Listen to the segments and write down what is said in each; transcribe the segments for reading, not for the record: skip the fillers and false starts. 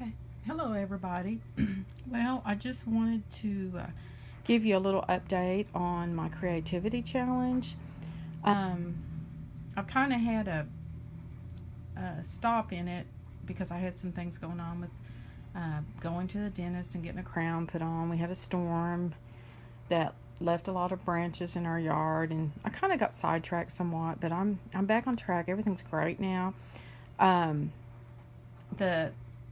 Okay. Hello, everybody. Well, I just wanted to give you a little update on my creativity challenge. Um, I've kind of had a stop in it because I had some things going on with going to the dentist and getting a crown put on. We had a storm that left a lot of branches in our yard, and I kind of got sidetracked somewhat. But I'm back on track. Everything's great now. Um, the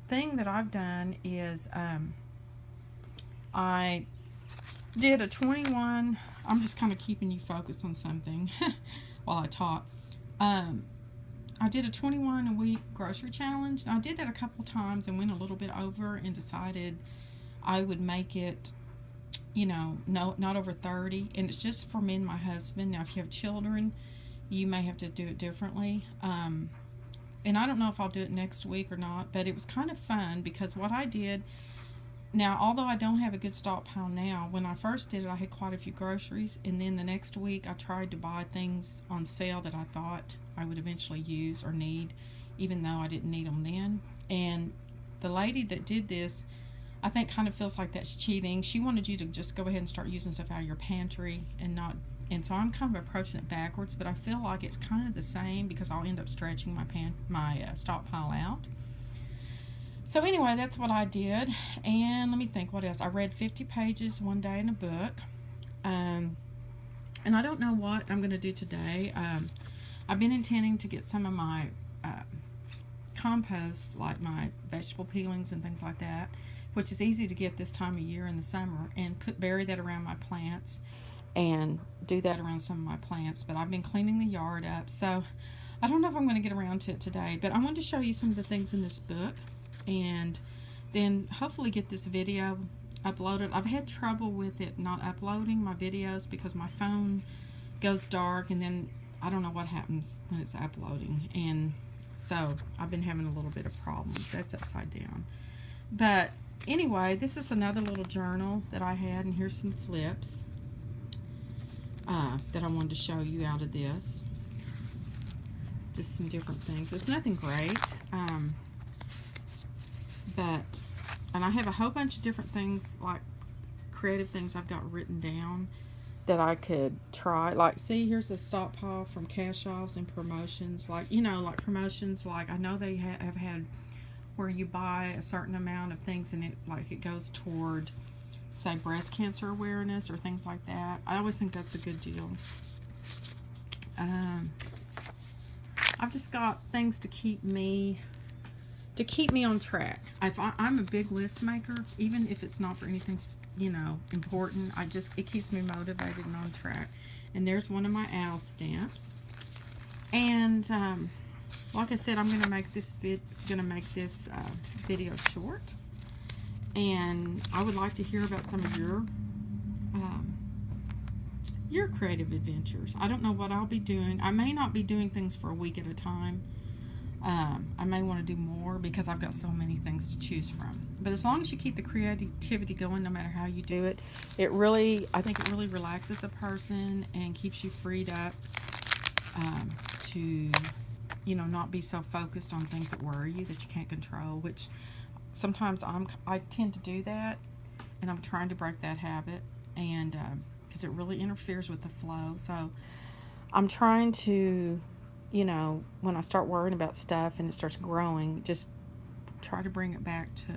thing that I've done is I did a 21. I'm just kind of keeping you focused on something while I talk. Um, I did a 21 a week grocery challenge. I did that a couple times and went a little bit over and decided I would make it, no, not over 30. And it's just for me and my husband. Now, if you have children, you may have to do it differently. And I don't know if I'll do it next week or not, but it was kind of fun because what I did now, although I don't have a good stockpile now, when I first did it, I had quite a few groceries, and then the next week I tried to buy things on sale that I thought I would eventually use or need, even though I didn't need them then. And the lady that did this, I think, kind of feels like that's cheating. She wanted you to just go ahead and start using stuff out of your pantry and not. And so I'm kind of approaching it backwards, but I feel like it's kind of the same because I'll end up stretching my stockpile out. So anyway, that's what I did. And let me think, what else? I read 50 pages one day in a book. Um, and I don't know what I'm going to do today. I've been intending to get some of my compost, like my vegetable peelings and things like that, which is easy to get this time of year in the summer, and bury that around my plants and do that around some of my plants. But I've been cleaning the yard up, so I don't know if I'm going to get around to it today. But I wanted to show you some of the things in this book, and then hopefully get this video uploaded. I've had trouble with it not uploading my videos because my phone goes dark, and then I don't know what happens when it's uploading, and so I've been having a little bit of problems. That's upside down. But anyway, this is another little journal that I had, and here's some flips that I wanted to show you out of this. Just some different things. It's nothing great, but, and I have a whole bunch of different things, like creative things I've got written down that I could try. Like, see, here's a stockpile from cash offs and promotions. Like, like promotions, like I know they have had where you buy a certain amount of things and it goes toward, say, breast cancer awareness or things like that. I always think that's a good deal. I've just got things to keep me on track. I'm a big list maker, even if it's not for anything important. It keeps me motivated and on track. And there's one of my owl stamps. And like I said, I'm gonna make this video short. And I would like to hear about some of your creative adventures. I don't know what I'll be doing. I may not be doing things for a week at a time. I may want to do more because I've got so many things to choose from. But as long as you keep the creativity going, no matter how you do it, I think it really relaxes a person and keeps you freed up to, not be so focused on things that worry you that you can't control. Which sometimes I tend to do that, and I'm trying to break that habit, and because it really interferes with the flow. So I'm trying to, when I start worrying about stuff and it starts growing, just try to bring it back to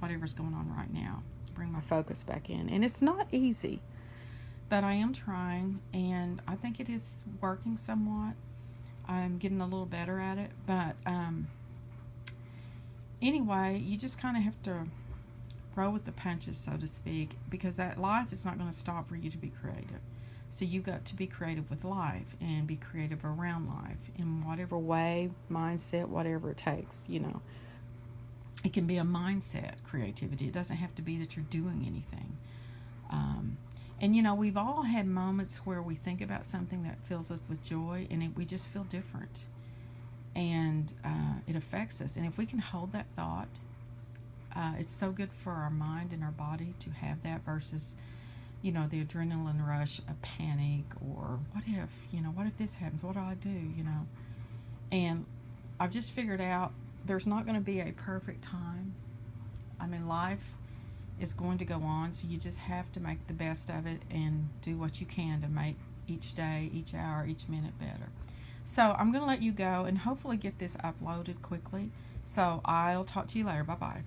whatever's going on right now. Bring my focus back in. And it's not easy, but I am trying, and I think it is working somewhat. I'm getting a little better at it, but anyway, you just kind of have to roll with the punches, so to speak, because that life is not going to stop for you to be creative. So you've got to be creative with life and be creative around life in whatever way, mindset, whatever it takes, It can be a mindset creativity. It doesn't have to be that you're doing anything. And we've all had moments where we think about something that fills us with joy, and we just feel different. And it affects us. And if we can hold that thought, it's so good for our mind and our body to have that versus the adrenaline rush of panic, or what if this happens? What do I do? And I've just figured out there's not going to be a perfect time I mean, life is going to go on, so you just have to make the best of it and do what you can to make each day, each hour, each minute better. So I'm going to let you go and hopefully get this uploaded quickly. So I'll talk to you later. Bye bye.